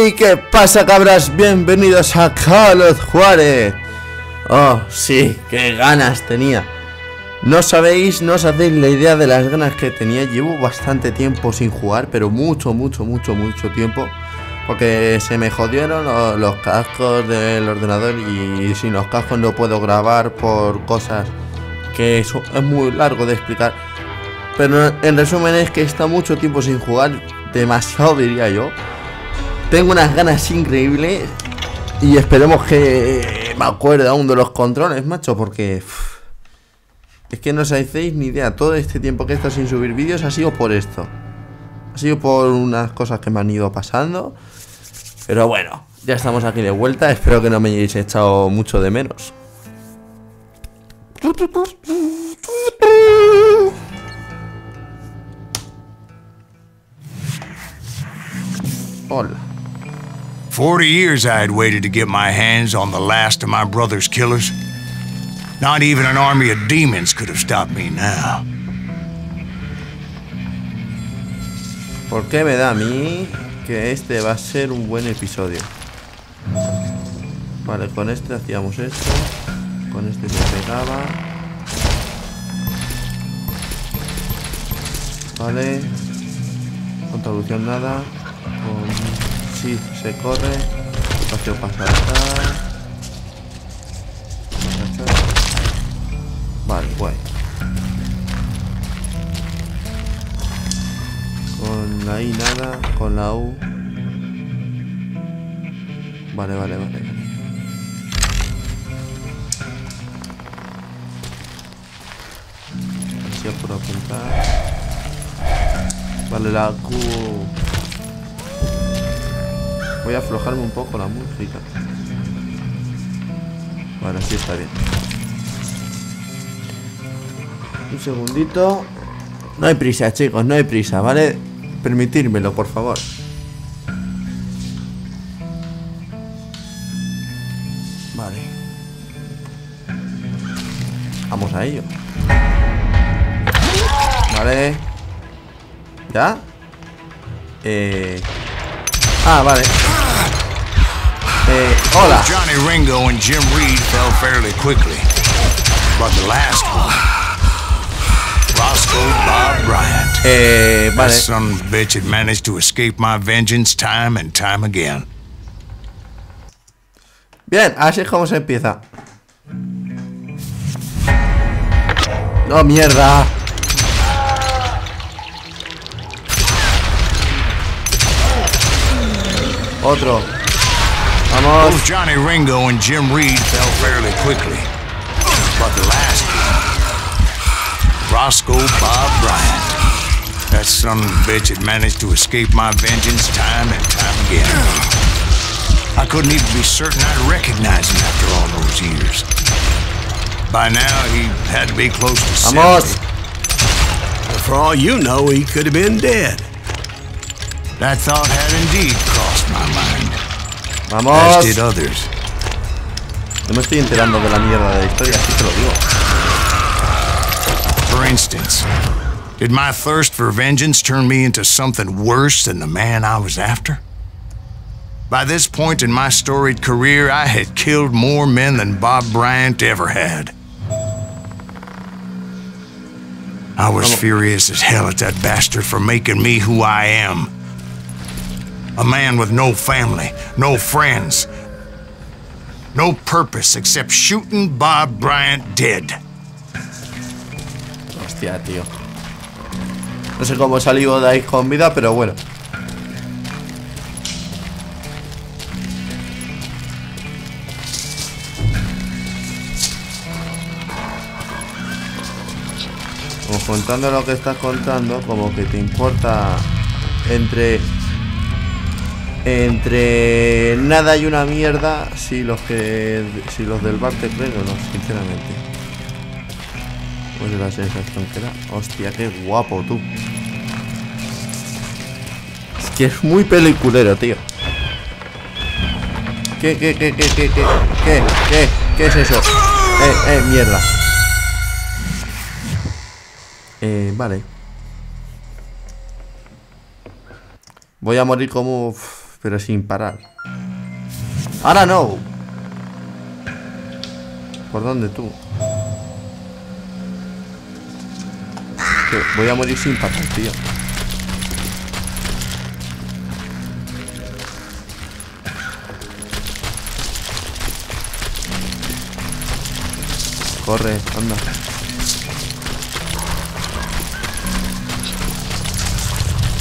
¡Hey! ¿Qué pasa, cabras? Bienvenidos a Juarez. Oh, sí, qué ganas tenía. No sabéis, no os hacéis la idea de las ganas que tenía. Llevo bastante tiempo sin jugar, pero mucho tiempo. Porque se me jodieron los cascos del ordenador y sin los cascos no puedo grabar por cosas que eso es muy largo de explicar. Pero en resumen es que está mucho tiempo sin jugar, demasiado diría yo. Tengo unas ganas increíbles y esperemos que me acuerde aún de los controles, macho, porque es que no os hacéis ni idea. Todo este tiempo que he estado sin subir vídeos ha sido por esto. Ha sido por unas cosas que me han ido pasando. Pero bueno, ya estamos aquí de vuelta. Espero que no me hayáis echado mucho de menos. Hola. 40 years I had waited to get my hands on the last of my brother's killers. Not even an army of demons could have stopped me now. ¿Por qué me da a mí que este va a ser un buen episodio? Vale, con este hacíamos esto. Con este se pegaba. Vale. Con traducción nada. Con sí se corre. Espacio para saltar. Vale, guay. Con la I nada, con la U. Vale. Así es por apuntar. Vale, la Q. Voy a aflojarme un poco la música. Vale, así está bien. Un segundito. No hay prisa, chicos, no hay prisa, ¿vale? Permitírmelo, por favor. Vale. Vamos a ello. Vale. ¿Ya? Vale. Hola. Johnny Ringo and Jim Reed fell fairly quickly. But the last one, Roscoe Bob Bryant. Vale. That son of a bitch had managed to escape my vengeance time and time again. Bien, así es como se empieza. No, mierda. Otro. Vamos. Both Johnny Ringo and Jim Reed fell fairly quickly. But the last one, Roscoe Bob Bryant. That son of a bitch had managed to escape my vengeance time and time again. I couldn't even be certain I'd recognize him after all those years. By now, he had to be close to 70. Vamos. For all you know, he could have been dead. That thought had indeed crossed my mind. Vamos. As did others. No me estoy enterando de la mierda de la historia, así te lo digo. For instance, did my thirst for vengeance turn me into something worse than the man I was after? By this point in my storied career, I had killed more men than Bob Bryant ever had. I was furious as hell at that bastard for making me who I am. A man with no family, no friends, no purpose except shooting Bob Bryant dead. Hostia, tío. No sé cómo he salido de ahí con vida, pero bueno. Como contando lo que estás contando, como que te importa entre nada y una mierda si los del bar te creen o no, sinceramente. Pues la sensación que era. Hostia, qué guapo, tú. Es que es muy peliculero, tío. ¿Qué es eso? Mierda. Vale. Voy a morir como... pero sin parar. ¡Ahora no! ¿Por dónde tú? Que voy a morir sin parar, tío. Corre, anda.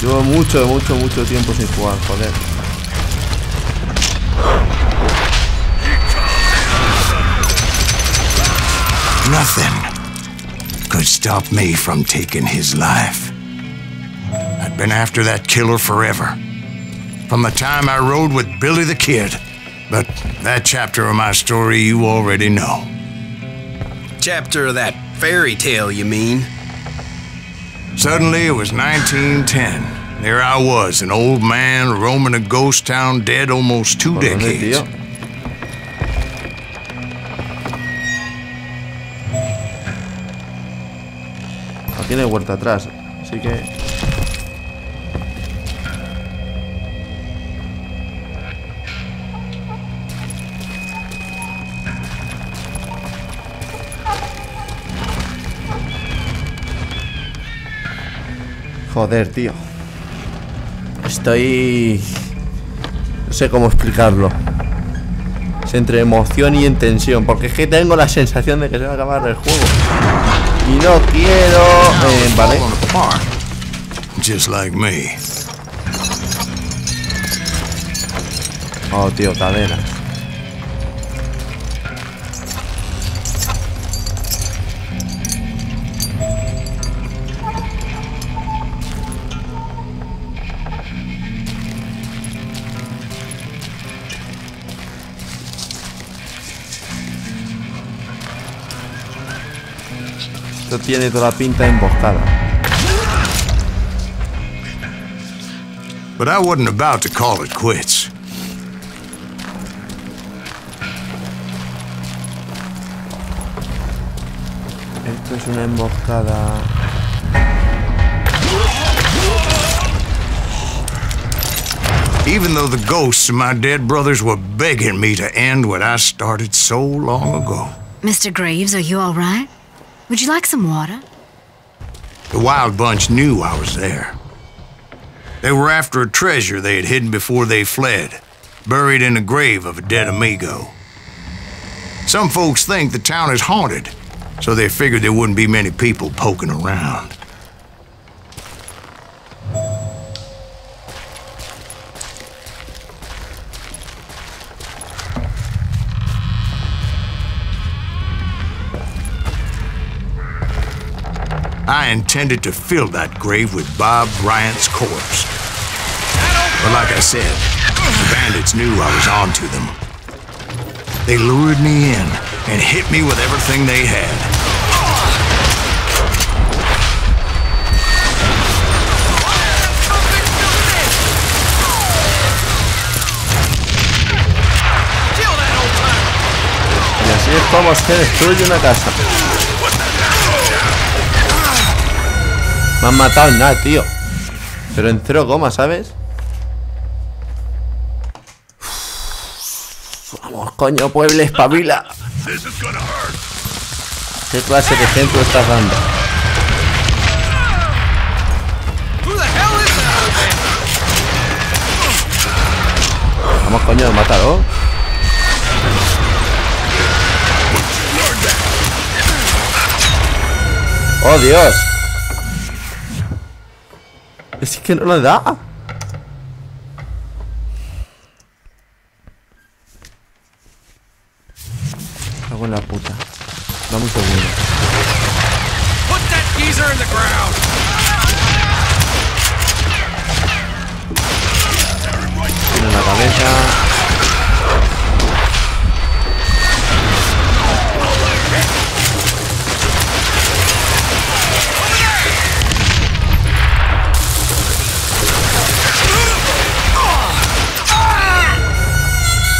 Llevo mucho tiempo sin jugar, joder. Nothing could stop me from taking his life. I'd been after that killer forever. From the time I rode with Billy the Kid. But that chapter of my story you already know. Chapter of that fairy tale, you mean? Suddenly, it was 1910. There I was, an old man roaming a ghost town dead almost 2 decades. Aquí no hay vuelta atrás, así que... Joder, tío. Estoy... No sé cómo explicarlo. Es entre emoción y en tensión, porque es que tengo la sensación de que se va a acabar el juego. Y no quiero... vale. Just like me. Oh, tío, cadenas. Esto tiene toda la pinta de emboscada. But I wasn't about to call it quits. Esto es una emboscada. Even though the ghosts of my dead brothers were begging me to end what I started so long ago. Mr. Graves, are you all right? Would you like some water? The Wild Bunch knew I was there. They were after a treasure they had hidden before they fled, buried in the grave of a dead amigo. Some folks think the town is haunted, so they figured there wouldn't be many people poking around. I intended to fill that grave with Bob Bryant's corpse. But like I said, the bandits knew I was on to them. They lured me in and hit me with everything they had. Y así es como se destruye una casa. Me han matado en nada, tío. Pero en 0 coma, ¿sabes? Vamos, coño, pueblo, espabila. ¿Qué clase de ejemplo estás dando? Vamos, coño, mátalo. ¡Oh, Dios! Es que no le da. Cago en la puta. Dame un segundo. Tiene la cabeza.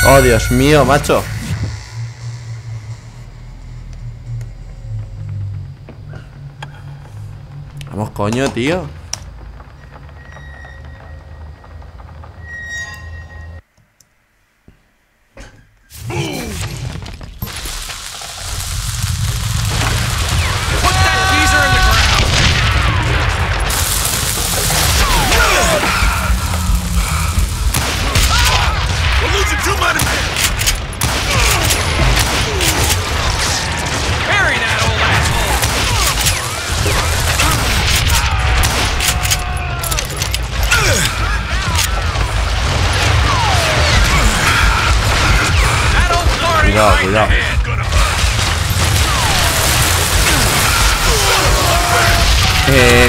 Oh, Dios mío, macho. Vamos, coño, tío. Cuidado, cuidado.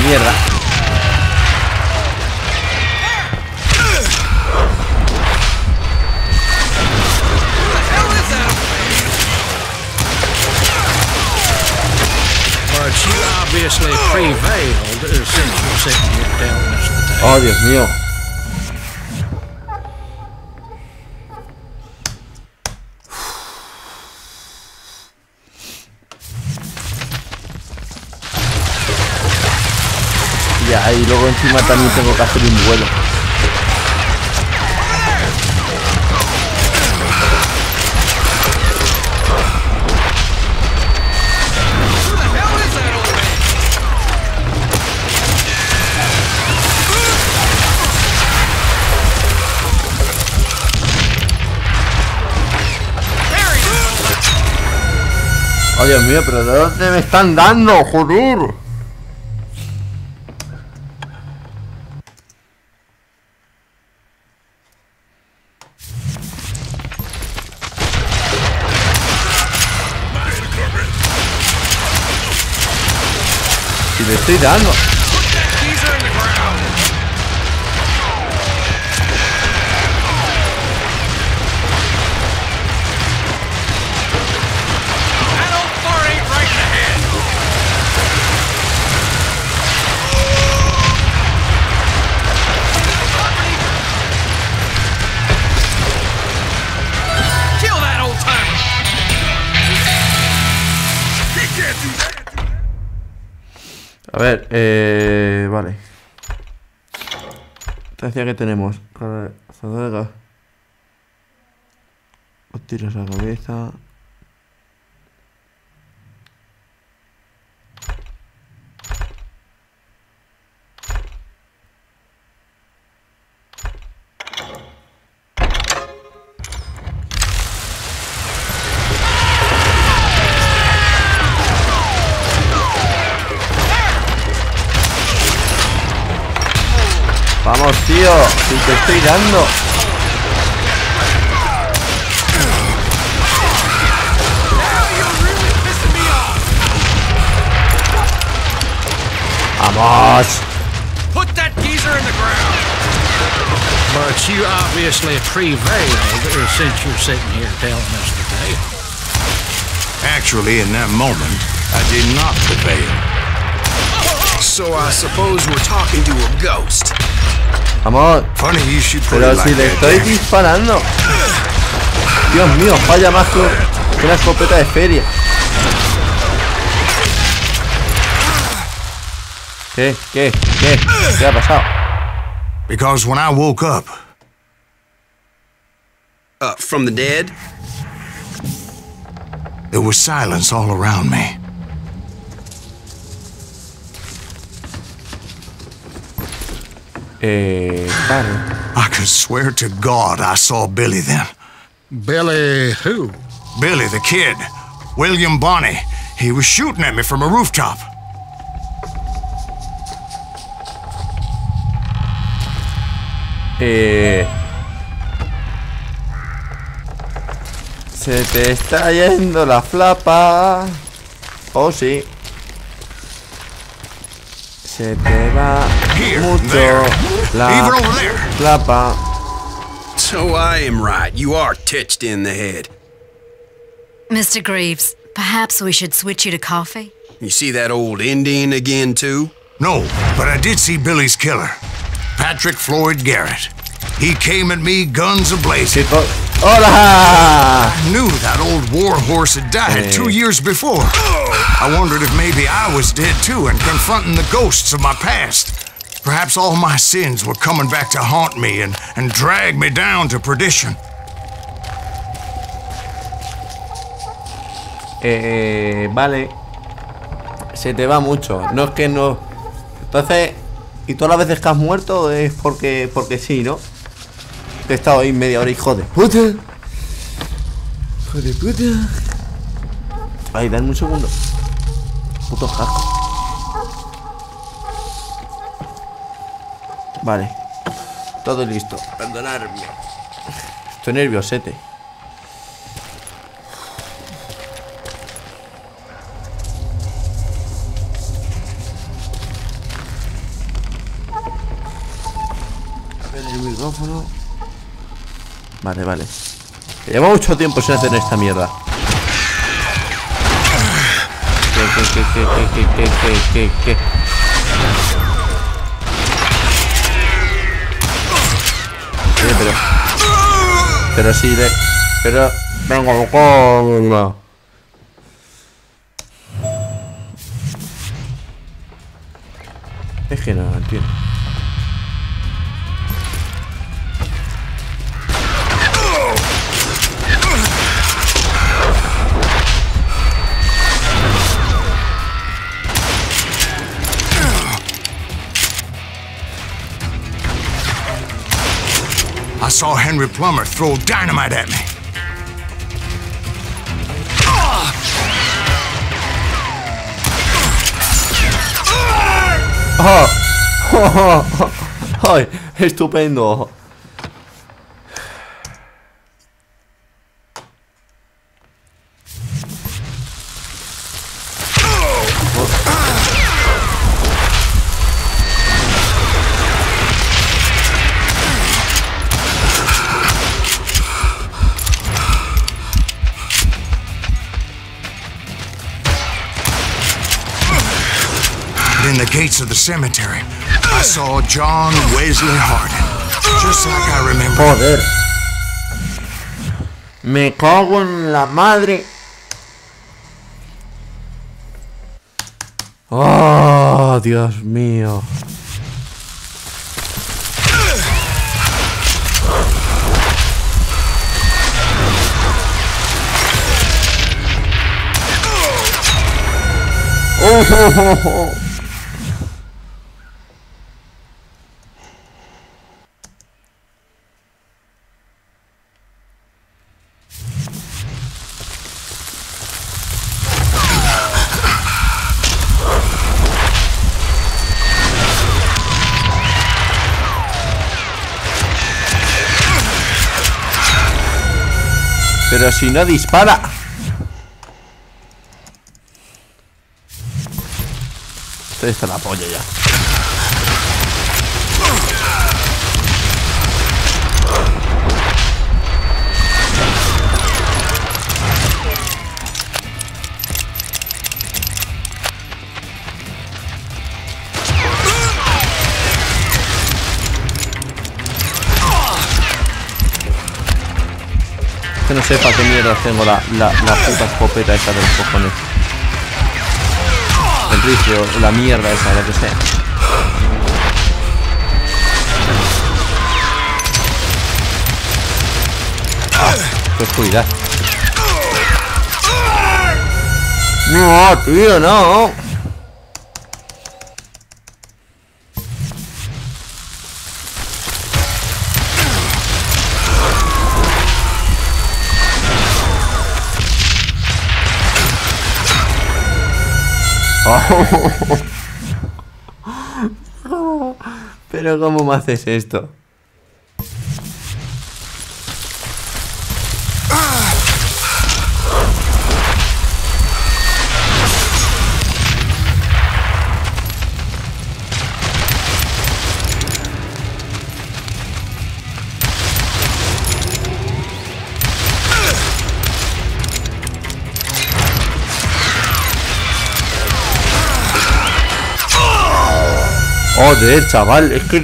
Mierda. But you obviously prevailed since you're sitting here telling us the tale. Oh, Dios mío. Ya, y luego encima también tengo que hacer un vuelo. Oh, Dios mío, pero ¿de dónde me están dando? ¡Joder! Si le estoy dando. A ver, vale. Te decía que tenemos saga, tiros a la cabeza. Vamos, tío, si te estoy dando. Vamos. Put that geezer in the ground. But you obviously prevailed since you're sitting here telling us the tale. Actually, in that moment, I did not prevail. So I suppose we're talking to a ghost. Vamos. Funny you should put Pero it like si le that, estoy Jack. disparando. Dios mío, falla más que una escopeta de feria. ¿Qué? ¿Qué ha pasado? Because when I woke up, From the dead? there was silence all around me. Claro. I could swear to God I saw Billy then. Billy who? Billy, the kid. William Bonney. He was shooting at me from a rooftop. Se te está yendo la flapa. Oh, sí. Se te va Here, mucho there, la even over there. flapa. So I am right. You are titched in the head. Mr. Greaves, perhaps we should switch you to coffee? You see that old Indian again, too? No, but I did see Billy's killer, Patrick Floyd Garrett. He came at me guns a-blazing. ¡Hola! I knew that old war horse had died 2 years before. I wondered if maybe I was dead too and confronting the ghosts of my past. Perhaps all my sins were coming back to haunt me and drag me down to perdition. Vale. Se te va mucho. No es que no. Entonces, ¿y todas las veces que has muerto es porque sí, ¿no? He estado ahí media hora, hijo de puta. Hijo de puta. Ay, dame un segundo. Puto hack. Vale. Todo listo. Perdonadme. Estoy nerviosete. El micrófono. Vale, vale. Lleva mucho tiempo sin hacer esta mierda. ¿Qué? Pero sí, pero venga, ¿cómo? Es que no entiendo. I saw Henry Plummer throw dynamite at me. ¡Ay! ¡Estupendo! In the gates of the cemetery, I saw John Wesley Hardin, just like I remember. Joder. Me cago en la madre. Oh, Dios mío. Oh. Pero si no dispara. Esto está la polla ya. Que no sepa qué mierda tengo la puta escopeta esa de los cojones. El rifle, la mierda esa, lo que sea. Qué oscuridad. No, tío, no. Pero ¿cómo me haces esto? Joder, chaval, es que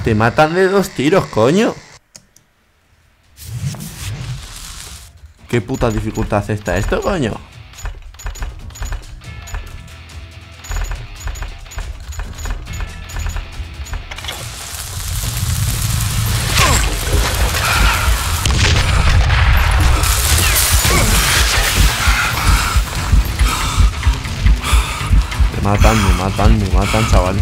te matan de 2 tiros, coño. ¿Qué puta dificultad está esto, coño? Me matan, chaval.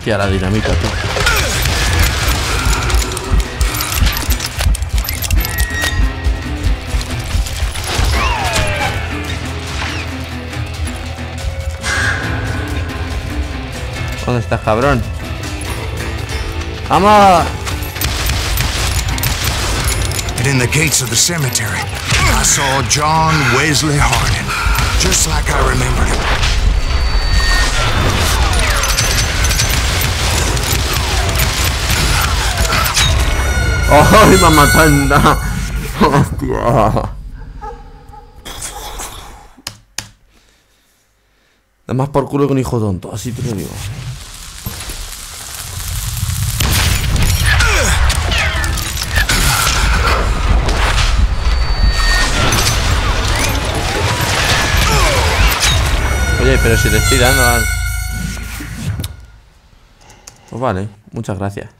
Hostia, la dinamita, tú. ¿Dónde estás, cabrón? ¡Vamos! And in the gates of the cemetery, I saw John Wesley Hardin, just like I remembered him. ¡Ay, mamá tanda! ¡Hostia! Da más por culo que un hijo tonto, así te lo digo. Oye, pero si le estoy dando al... Pues vale, muchas gracias.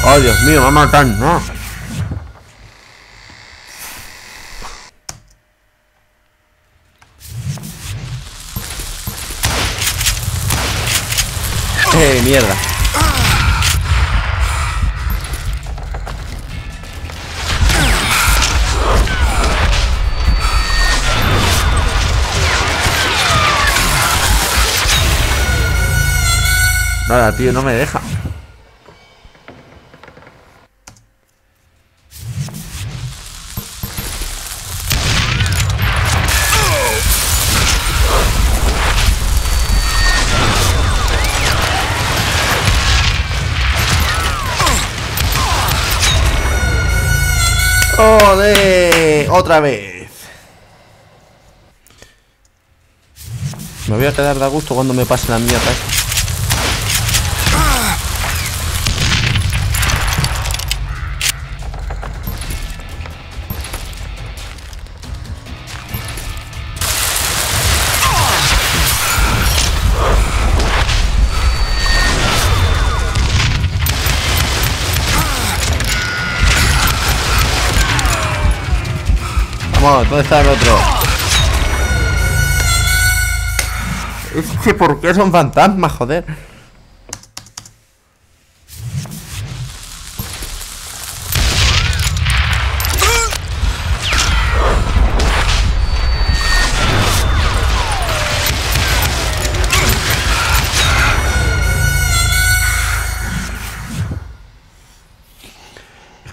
Oh, Dios mío, me va a matar, ¿no? Mierda. Nada, tío, no me deja. ¡Joder! Otra vez. Me voy a quedar de a gusto cuando me pase la mierda. Vamos, ¿dónde está el otro? Es que ¿por qué son fantasmas, joder?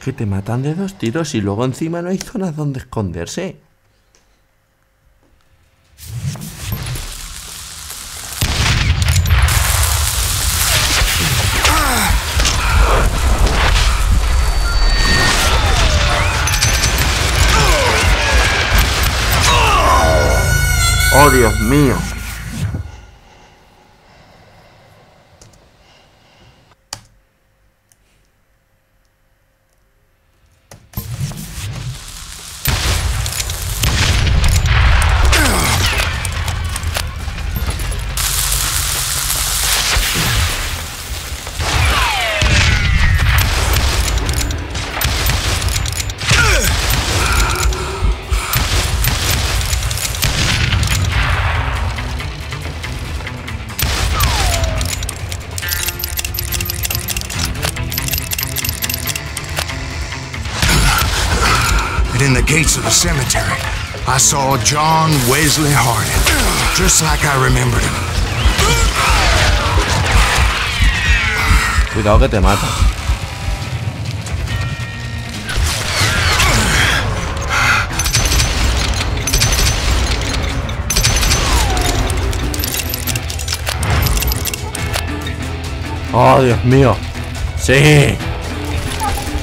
Que te matan de 2 tiros y luego encima no hay zonas donde esconderse. Oh, Dios mío. In the gates of the cemetery, I saw John Wesley Hardin, just like I remembered him. Cuidado que te mata. Oh, Dios mío. Sí.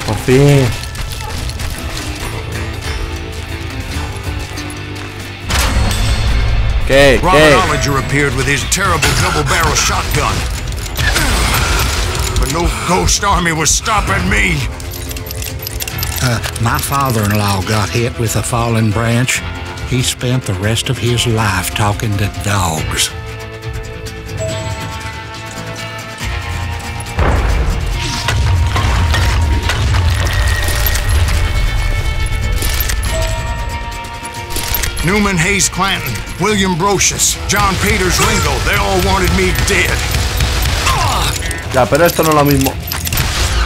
Por fin. ¿Qué? Robert Ollinger appeared with his terrible double-barrel shotgun. But no ghost army was stopping me. My father-in-law got hit with a fallen branch. He spent the rest of his life talking to dogs. Newman Hayes Clanton, William Brocious, John Peters Ringo, they all wanted me dead. Ya, pero esto no es lo mismo.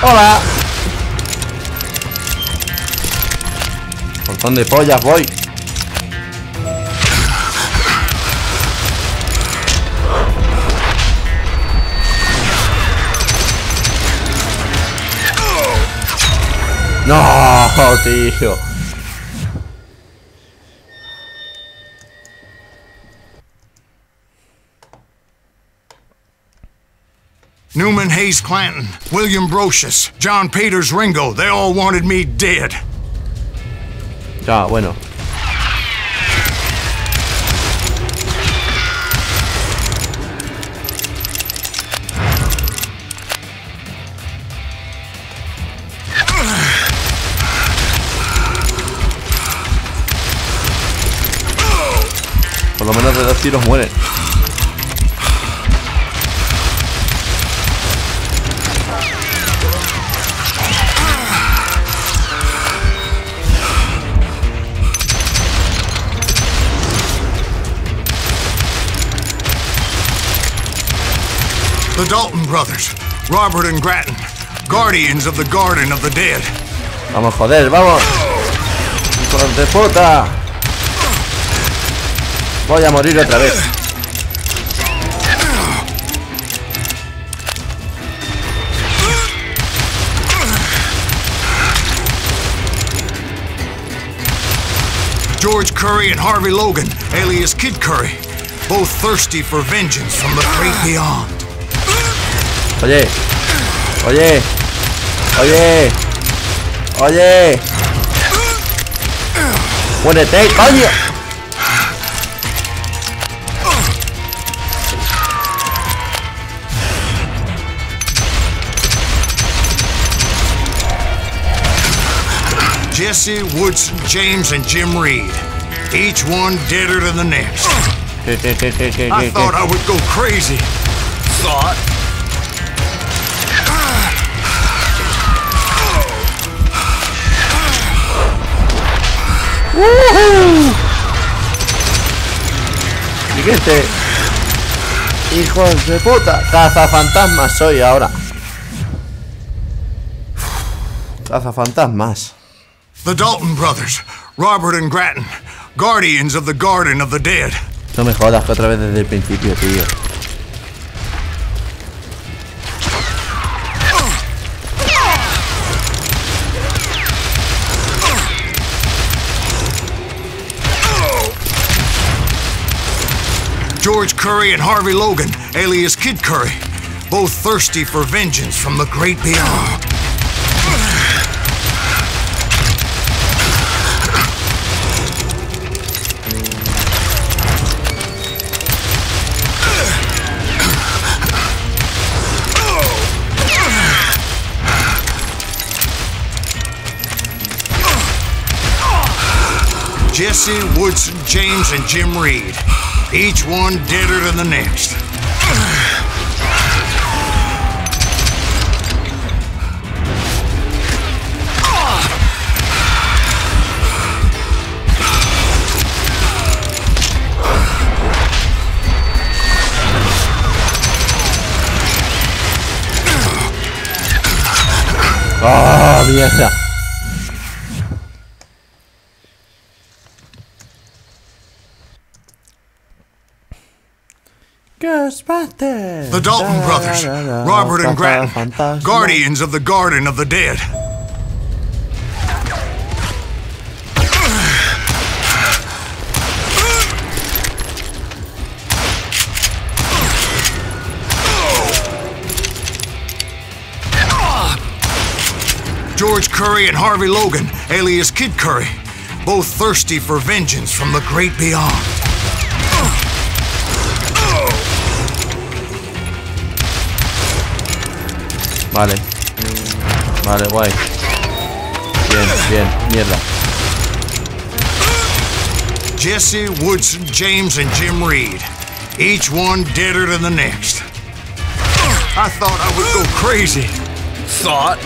¡Hola! Montón de pollas, voy. No, tío. Newman Hayes Clanton, William Brocious, John Peters Ringo, they all wanted me dead. Ya, bueno. Por lo menos de 2 tiros mueren. The Dalton brothers, Robert and Grattan, guardians of the Garden of the Dead. Vamos, joder, vamos. ¡Hijos de puta! Voy a morir otra vez. George Curry and Harvey Logan, alias Kid Curry, both thirsty for vengeance from the great beyond. Oye, oye, oye, oye. Muérete, coño. Jesse, Woodson, James, and Jim Reed, each one deader than the next. I thought I would go crazy. Thought. Siguiente. Hijos de puta. Cazafantasmas soy ahora. Cazafantasmas. The Dalton brothers, Robert and Grattan, guardians of the Garden of the Dead. No me jodas que otra vez desde el principio, tío. George Curry and Harvey Logan, alias Kid Curry, both thirsty for vengeance from the great beyond. Jesse, Woodson, James, and Jim Reed, each one deader than the next. ¡Ah, mierda! The Dalton brothers, Robert and Grattan, guardians of the Garden of the Dead. George Curry and Harvey Logan, alias Kid Curry, both thirsty for vengeance from the great beyond. Vale. Vale, guay. Bien, mierda. Jesse, Woodson, James, and Jim Reed. Each one deader than the next. I thought I would go crazy. Thought?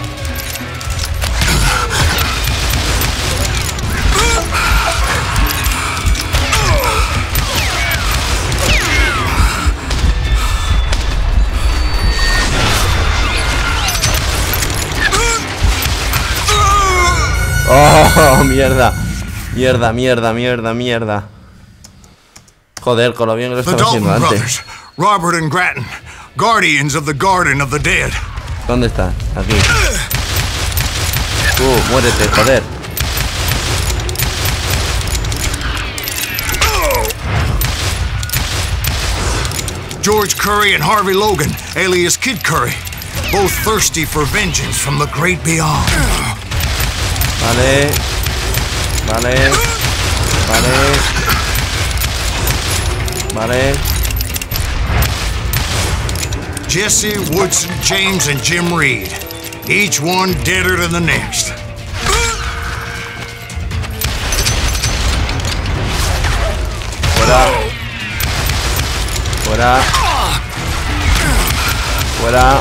Oh, mierda. Mierda. Joder, con lo bien que lo The estaba haciendo Dalton antes. brothers, Robert and Grattan, guardians of the Garden of the Dead. ¿Dónde está? Aquí. Muérete, joder. George Curry and Harvey Logan, alias Kid Curry, both thirsty for vengeance from the great beyond. Vale. Jesse, Woodson, James, and Jim Reed, each one deader than the next. Fuera.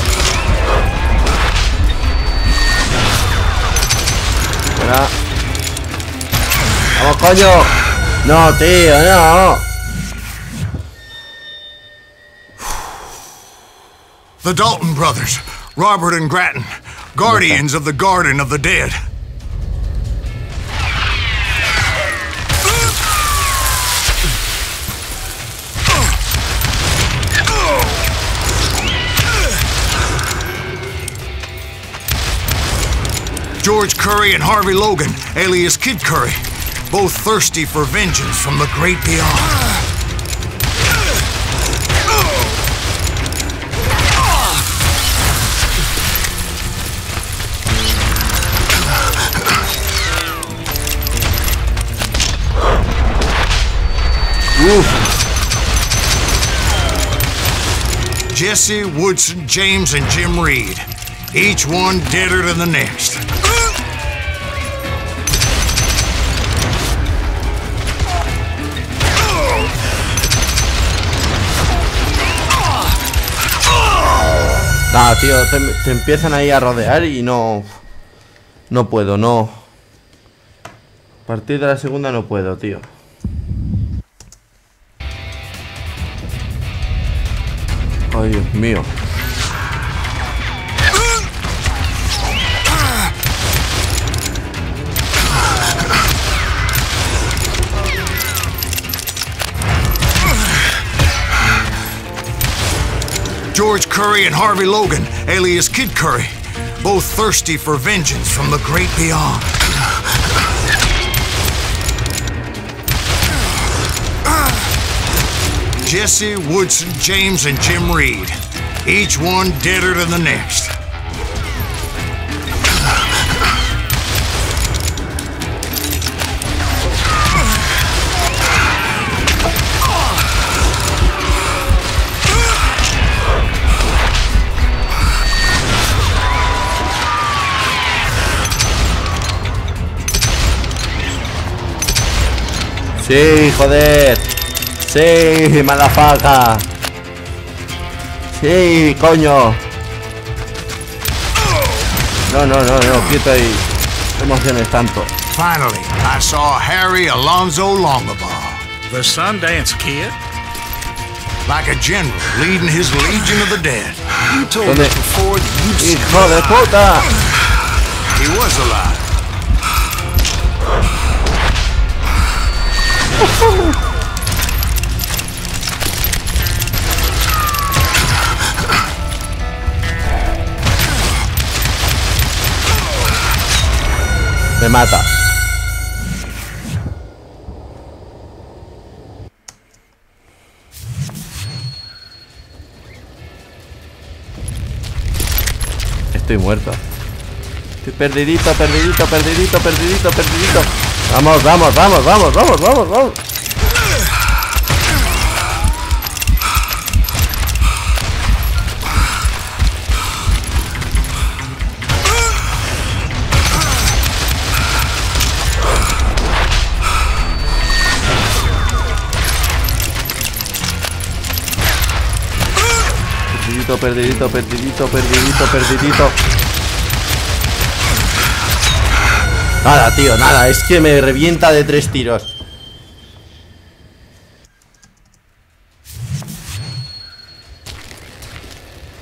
¡Vamos, coño! ¡No, tío, no! The Dalton brothers, Robert and Grattan, guardians of the Garden of the Dead. George Curry and Harvey Logan, alias Kid Curry, both thirsty for vengeance from the great beyond. Jesse, Woodson, James, and Jim Reed, each one deader than the next. Ah, tío, te empiezan ahí a rodear y no puedo, no. A partir de la segunda no puedo, tío. Ay, Dios mío. George Curry and Harvey Logan, alias Kid Curry, both thirsty for vengeance from the great beyond. Jesse, Woodson, James, and Jim Reed, each one deader than the next. Sí, joder. Sí, madafaca. Sí, coño. No, quieto ahí. No emociones tanto. Finally, I saw Harry Alonzo Longabaugh. The Sundance Kid? Like a general leading his legion of the dead. You told us before that you'd seen ¡Hijo de puta! He was alive. Me mata. Estoy muerto. Estoy perdidito. Vamos. Perdidito, perdidito, perdidito, perdidito, perdidito. Nada, tío, nada. Es que me revienta de 3 tiros.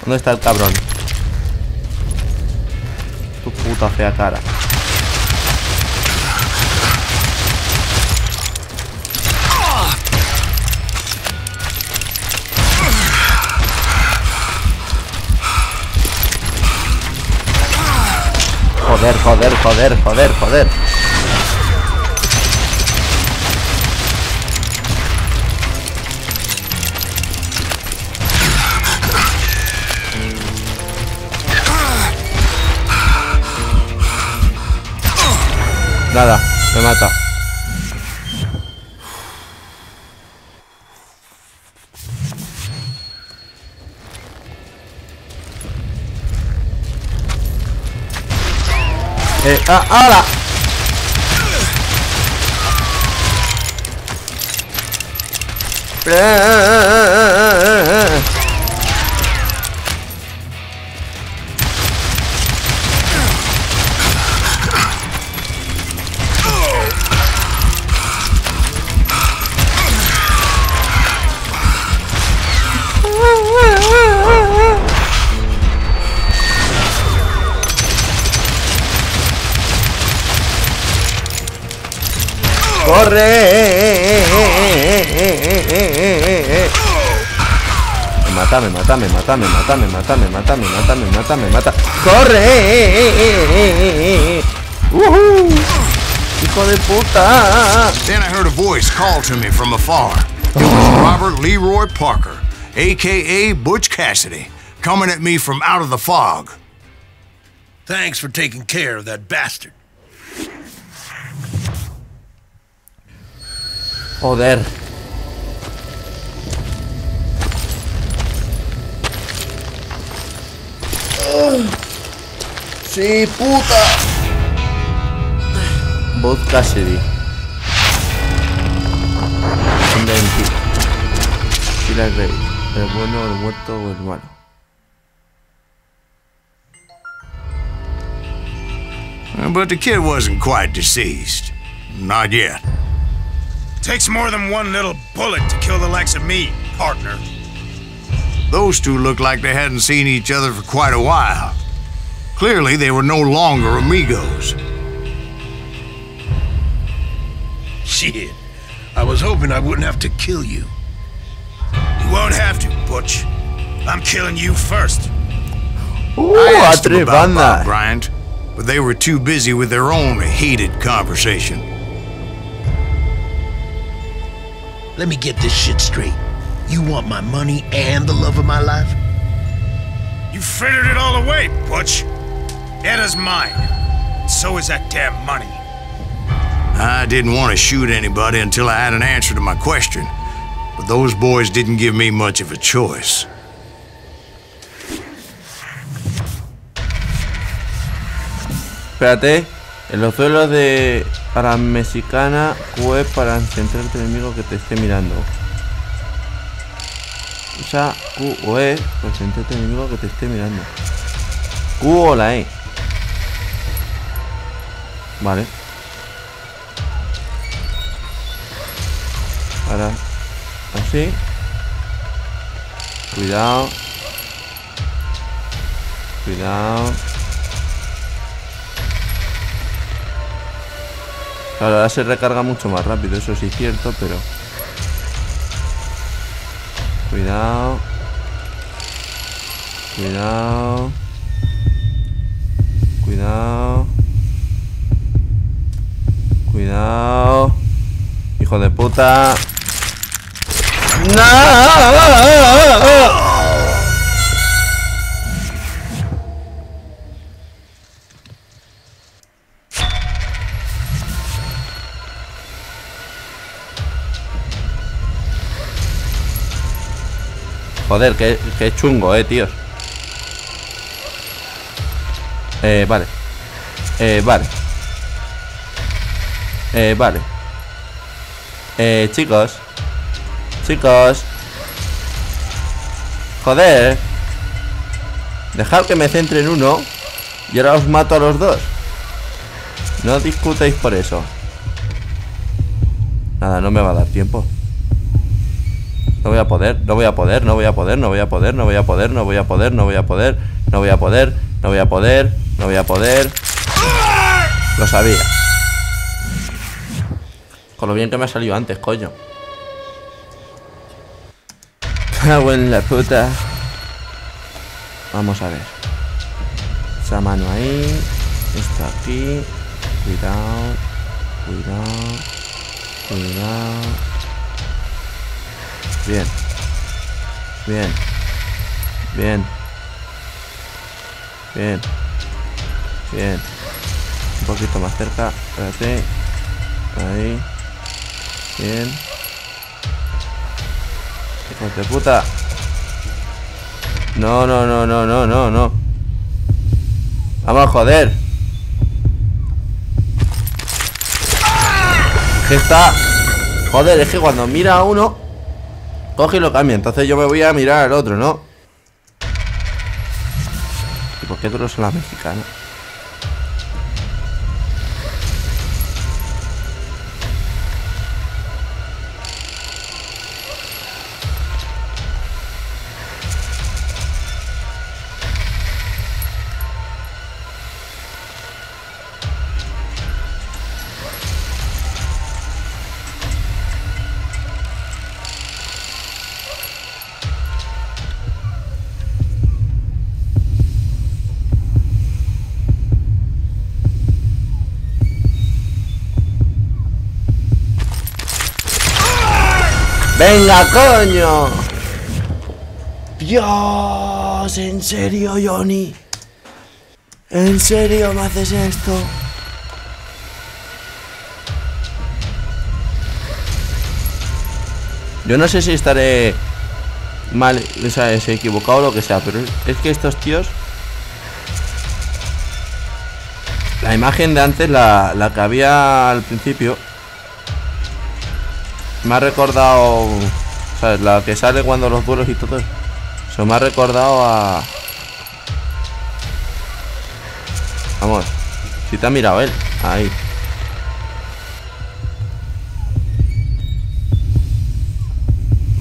¿Dónde está el cabrón? Tu puta fea cara. Joder, joder, joder, joder, joder. Nada, me mata. ¡Hala! ¡Corre! Me mata, me mata, me mata, me mata, me mata, me mata, me mata, me mata, me mata. ¡Corre! ¡Hijo de puta! Then I heard a voice call to me from afar. It was Robert Leroy Parker, a.k.a. Butch Cassidy, coming at me from out of the fog. Thanks for taking care of that bastard. Joder. Sí, puta. Butch Cassidy. Tira el rey. El bueno, el muerto o el malo. But the kid wasn't quite deceased. Not yet. Takes more than one little bullet to kill the likes of me, partner. Those two looked like they hadn't seen each other for quite a while. Clearly, they were no longer amigos. Shit. I was hoping I wouldn't have to kill you. You won't have to, Butch. I'm killing you first. I asked them about Bob Bryant, but they were too busy with their own heated conversation. Let me get this shit straight. You want my money and the love of my life? You frittered it all away, Butch. Etta's mine. So is that damn money. I didn't want to shoot anybody until I had an answer to my question, but those boys didn't give me much of a choice. Espérate. El anzuelo de para mexicana, Q es para centrarte en el enemigo que te esté mirando. Usa Q o E para centrarte en el enemigo que te esté mirando. Q o la E. Vale. Ahora, así. Cuidado. Cuidado. Claro, ahora se recarga mucho más rápido, eso sí es cierto, pero... Cuidado. Cuidado. Cuidado. Cuidado. Hijo de puta. ¡No! Joder, que chungo, tíos. Vale. Vale. Vale. Chicos. Chicos. Joder. Dejad que me centre en uno y ahora os mato a los dos. No discutáis por eso. Nada, no me va a dar tiempo. No voy a poder, no voy a poder, no voy a poder, no voy a poder, no voy a poder, no voy a poder, no voy a poder, no voy a poder, no voy a poder, no voy a poder. Lo sabía. Con lo bien que me ha salido antes, coño. Cago en la puta. Vamos a ver. Esa mano ahí. Esto aquí. Cuidado. Cuidado. Cuidado. Bien. Bien. Bien. Bien. Bien. Un poquito más cerca. Espérate. Ahí. Bien. Hijos de puta. No, no, no, no, no, no, no. Vamos, joder. Que está. Joder, es que cuando mira a uno coge y lo cambia. Entonces yo me voy a mirar al otro, ¿no? ¿Y por qué tú no eres la mexicana? ¡Venga, coño! Dios, ¿en serio, Johnny? ¿En serio me haces esto? Yo no sé si estaré mal, o sea, si he equivocado o lo que sea, pero es que estos tíos... La imagen de antes, la que había al principio... Me ha recordado, ¿sabes? La que sale cuando los duelos y todo eso. Me ha recordado a... Vamos. Si te ha mirado él. Ahí.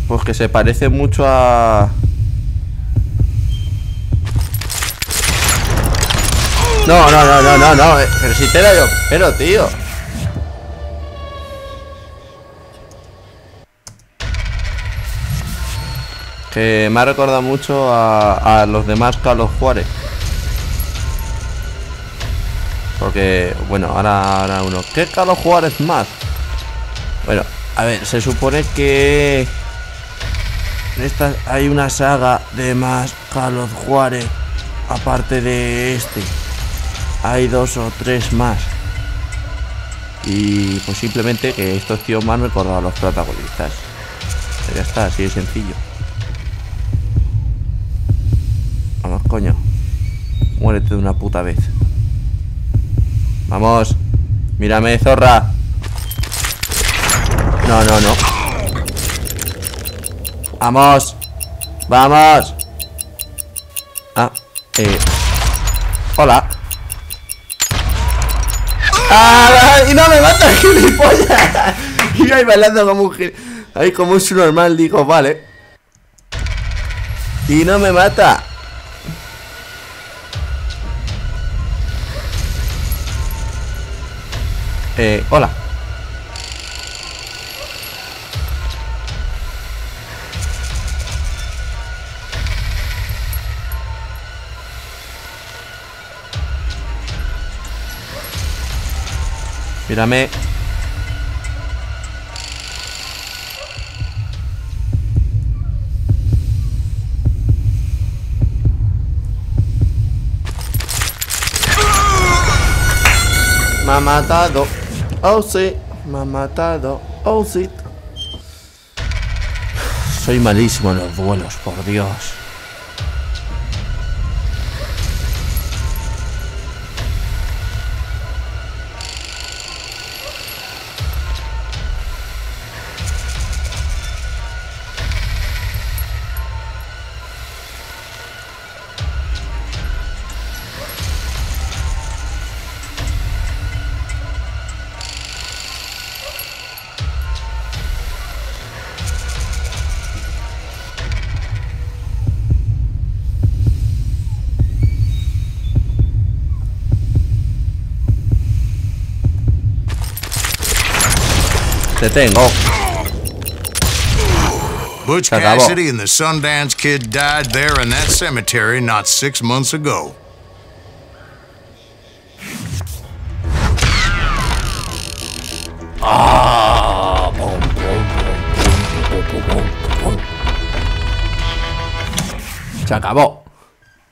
Pues que se parece mucho a... No, no, no, no, no, no. Pero si te da yo. Pero, tío. Que me ha recordado mucho a los demás Juarez. Porque, bueno, ahora uno. ¿Qué Juarez más? Bueno, a ver, se supone que en esta hay una saga de más Juarez. Aparte de este, hay 2 o 3 más. Y pues simplemente que estos tíos me han recordado a los protagonistas. Pero ya está, así de sencillo. Vamos, coño. Muérete de una puta vez. Vamos. Mírame, zorra. No, no, no. Vamos. Vamos. Ah, hola. ¡Ah! ¡Y no me mata, gilipollas! Y ahí bailando como un ahí como un normal, digo, vale. Y no me mata. Hola. Mírame. Me ha matado. Oh sí, me ha matado. Oh sí. Soy malísimo en los duelos, por Dios. Te tengo. Butch Cassidy and the Sundance Kid died there in that cemetery not 6 months ago. Se acabó.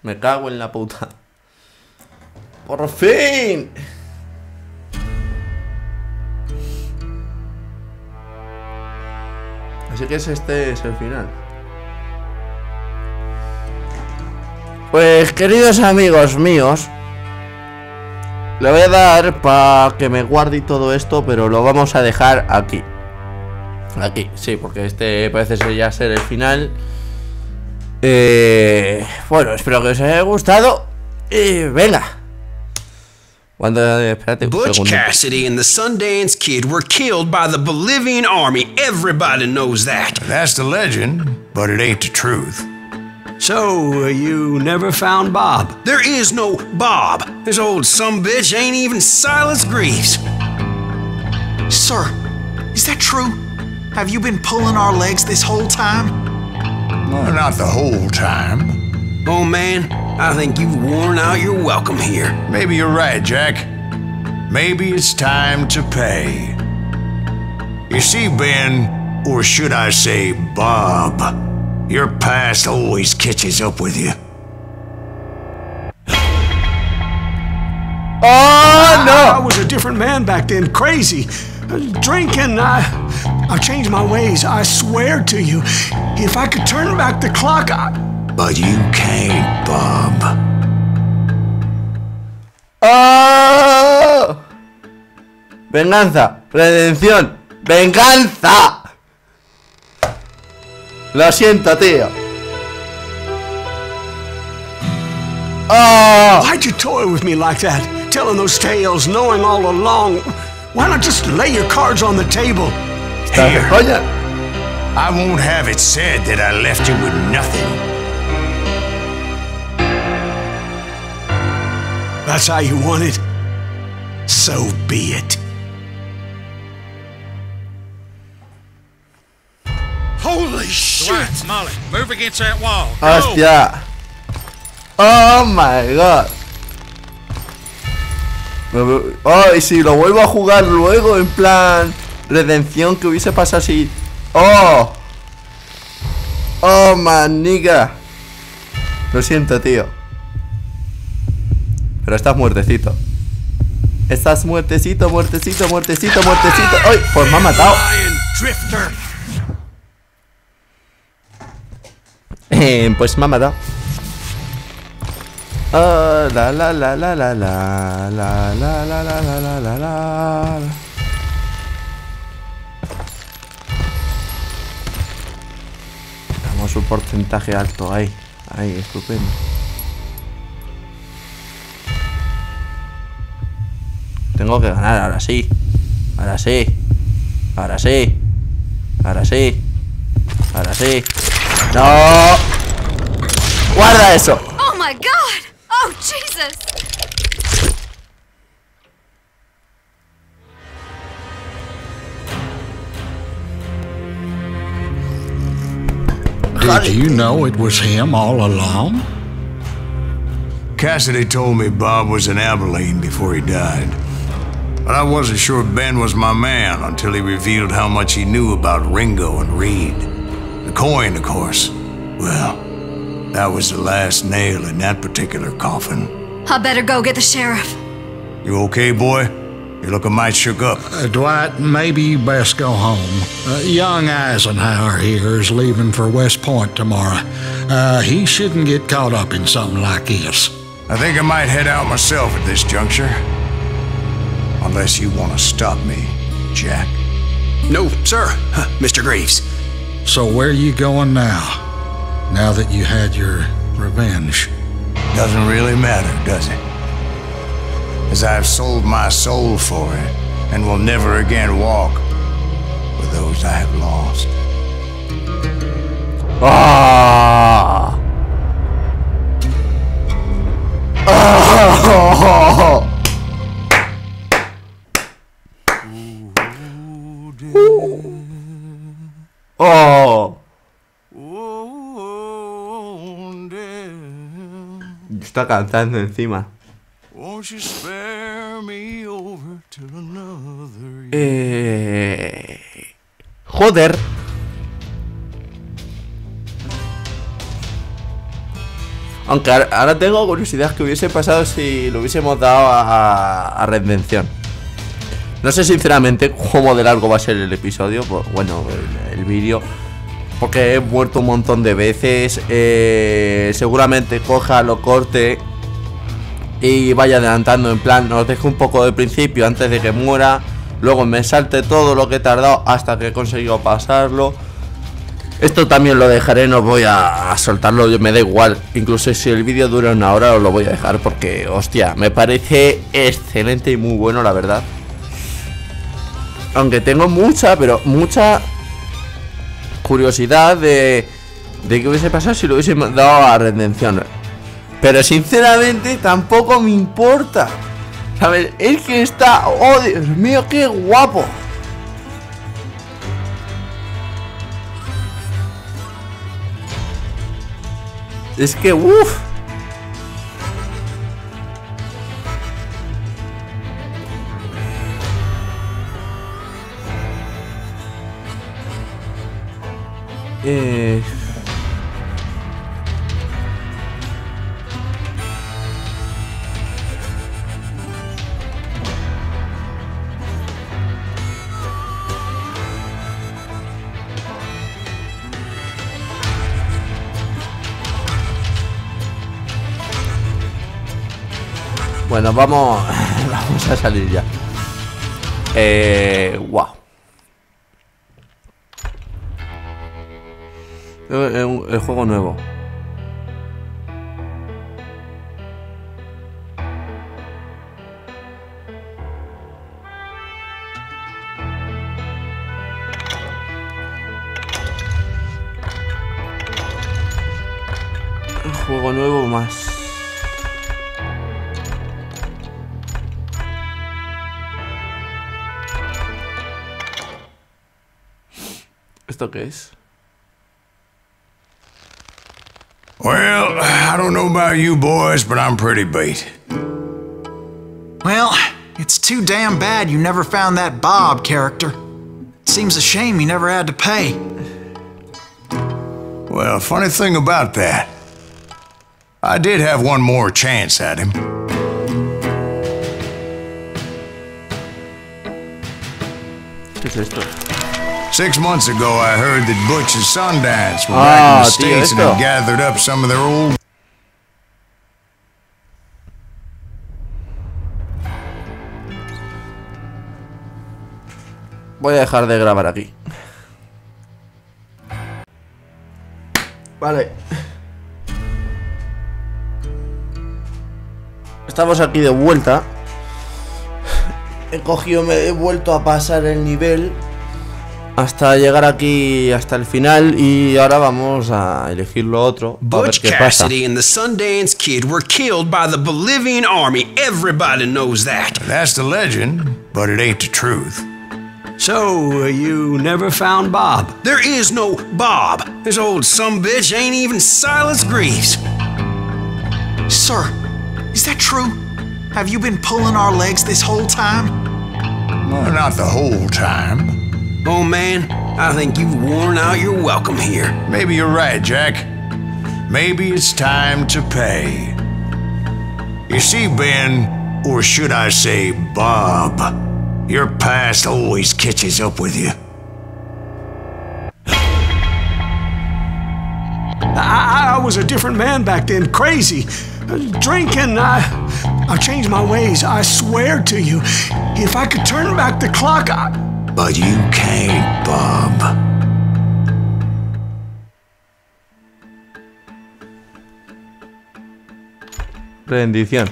Me cago en la puta. ¡Por fin! Así que este es el final. Pues, queridos amigos míos, le voy a dar para que me guarde todo esto, pero lo vamos a dejar aquí. Aquí, sí, porque este parece ser ya ser el final. Bueno, espero que os haya gustado. Y venga. Espérate un Butch segundo. Cassidy and the Sundance Kid were killed by the Bolivian army. Everybody knows that. That's the legend, but it ain't the truth. So, you never found Bob? There is no Bob. This old sumbitch ain't even Silas Greaves. Sir, is that true? Have you been pulling our legs this whole time? Well, not the whole time. Oh man, I think you've worn out your welcome here. Maybe you're right, Jack. Maybe it's time to pay. You see, Ben, or should I say Bob, your past always catches up with you. ¡Oh, I no! was a different man back then, crazy. Drinking, I've changed my ways, I swear to you. If I could turn back the clock, But you can't, Bob. ¡Oh! Venganza, redención, venganza. Lo siento, tío. ¡Oh! Why'd you toy with me like that? Telling those tales, knowing all along. Why not just lay your cards on the table? Here, Oye, I won't have it said that I left you with nothing. That's how you want it? So be it. Holy shit! Dwight, Molly, move against that wall. Go. hostia. Oh my god. Oh, y si lo vuelvo a jugar luego, en plan redención, que hubiese pasado así. Oh. Oh, manica. Lo siento, tío. Pero estás muertecito. Estás muertecito, muertecito, muertecito, muertecito. ¡Ay! Pues me ha matado. Pues me ha matado. La la la la la la la la la la la la la. Damos un porcentaje alto ahí. Ahí, estupendo. Tengo que ganar, ahora sí. Ahora sí. Ahora sí. Ahora sí. Ahora sí. ¡No! ¡Guarda eso! Oh my god! Oh Jesus! Did you know it was him all along? Cassidy told me Bob was in Abilene before he died. But I wasn't sure Ben was my man until he revealed how much he knew about Ringo and Reed. The coin, of course. Well, that was the last nail in that particular coffin. I better go get the sheriff. You okay, boy? You're looking mighty shook up. Dwight, maybe you best go home. Young Eisenhower here is leaving for West Point tomorrow. He shouldn't get caught up in something like this. I think I might head out myself at this juncture. Unless you want to stop me, Jack. No, sir, Mr. Greaves. So where are you going now? Now that you had your revenge? Doesn't really matter, does it? As I've sold my soul for it, and will never again walk with those I have lost. ¡Ah! ¡Oh! ¡Oh! Está cantando encima. Joder. Aunque ahora tengo curiosidad que hubiese pasado si lo hubiésemos dado a redención. No sé sinceramente cómo de largo va a ser el episodio, bueno, el vídeo, porque he muerto un montón de veces. Seguramente coja, lo corte y vaya adelantando, en plan, os dejo un poco del principio antes de que muera. Luego me salte todo lo que he tardado hasta que he conseguido pasarlo. Esto también lo dejaré, no voy a soltarlo, me da igual. Incluso si el vídeo dura 1 hora os lo voy a dejar porque, hostia, me parece excelente y muy bueno, la verdad. Aunque tengo mucha curiosidad de qué hubiese pasado si lo hubiese dado a redención. Pero sinceramente tampoco me importa. ¿Sabes? Es que está... ¡Oh, Dios mío, qué guapo! Es que, uff. Bueno, vamos a salir ya. Wow. El juego nuevo. El juego nuevo más. ¿Esto qué es? Well, I don't know about you boys, but I'm pretty beat. Well, it's too damn bad you never found that Bob character. It seems a shame you never had to pay. Well, funny thing about that, I did have one more chance at him. ¿Qué es esto? 6 months ago, I heard that Butch and Sundance were back in the States and had gathered up some of their old... Voy a dejar de grabar aquí. Vale. Estamos aquí de vuelta. Me he vuelto a pasar el nivel hasta llegar aquí, hasta el final, y ahora vamos a elegir lo otro. A ver qué pasa. Cassidy and the Sundance Kid were killed by the Bolivian army. Everybody knows that. That's the legend, but it ain't the truth. So, you never found Bob? There is no Bob. This old sumbitch ain't even Silas Greaves. Sir, is that true? Have you been pulling our legs this whole time? Well, not the whole time. Oh man, I think you've worn out your welcome here. Maybe you're right, Jack. Maybe it's time to pay. You see, Ben, or should I say Bob, your past always catches up with you. I was a different man back then, crazy. Drinking, I've changed my ways, I swear to you. If I could turn back the clock, But you can't, Bob. Rendición.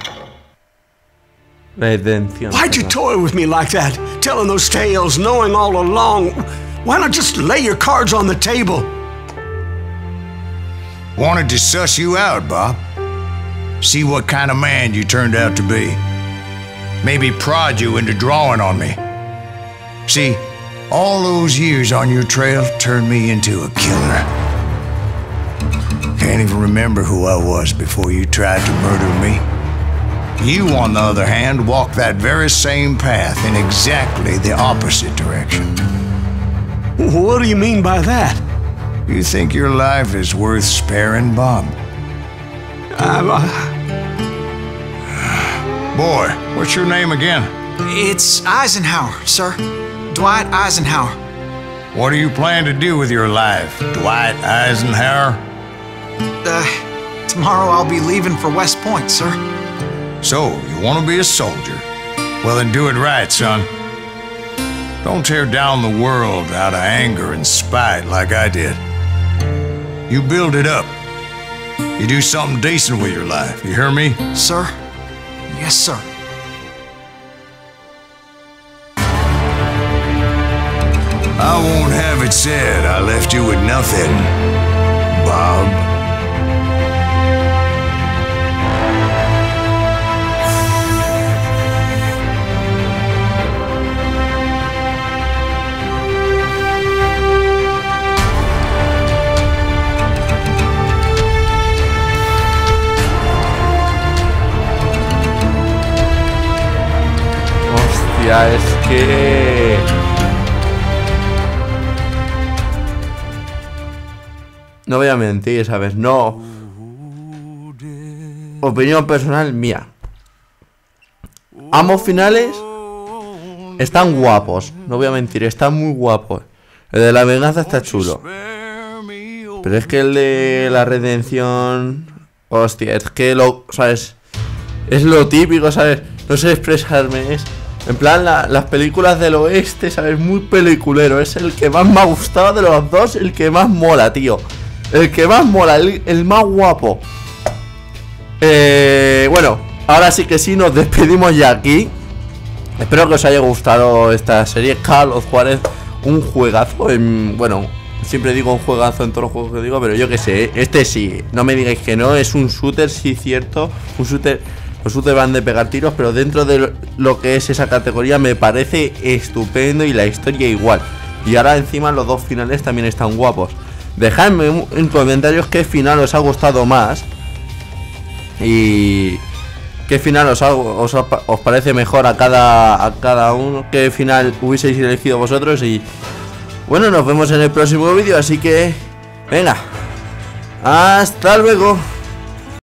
Redención. Why'd you toy with me like that? Telling those tales, knowing all along. Why not just lay your cards on the table? Wanted to suss you out, Bob. See what kind of man you turned out to be. Maybe prod you into drawing on me. See, All those years on your trail turned me into a killer. Can't even remember who I was before you tried to murder me. You, on the other hand, walked that very same path in exactly the opposite direction. What do you mean by that? You think your life is worth sparing, Bob? Boy, what's your name again? It's Eisenhower, sir. Dwight Eisenhower. What do you plan to do with your life, Dwight Eisenhower? Tomorrow I'll be leaving for West Point, sir. So, you want to be a soldier? Well, then do it right, son. Don't tear down the world out of anger and spite like I did. You build it up. You do something decent with your life, you hear me? Sir? Yes, sir. I won't have it said I left you with nothing, Bob. Hostia, es que... No voy a mentir, ¿sabes? No. Opinión personal mía. Ambos finales están guapos. No voy a mentir, están muy guapos. El de la venganza está chulo. Pero es que el de la redención... Hostia, es que lo... ¿Sabes? Es lo típico, ¿sabes? No sé expresarme, es... En plan, las películas del oeste, ¿sabes? Muy peliculero. Es el que más me ha gustado de los dos. El que más mola, tío. El que más mola, el más guapo. Bueno, ahora sí que sí, nos despedimos ya aquí. Espero que os haya gustado esta serie Call of Juarez. Un juegazo. Bueno, siempre digo un juegazo en todos los juegos que digo, pero yo que sé, este sí. No me digáis que no, es un shooter, sí, cierto. Un shooter... Los shooters van de pegar tiros, pero dentro de lo que es esa categoría me parece estupendo y la historia igual. Y ahora encima los dos finales también están guapos. Dejadme en comentarios qué final os ha gustado más y qué final os parece mejor a cada uno, qué final hubieseis elegido vosotros. Y bueno, nos vemos en el próximo vídeo, así que venga, hasta luego.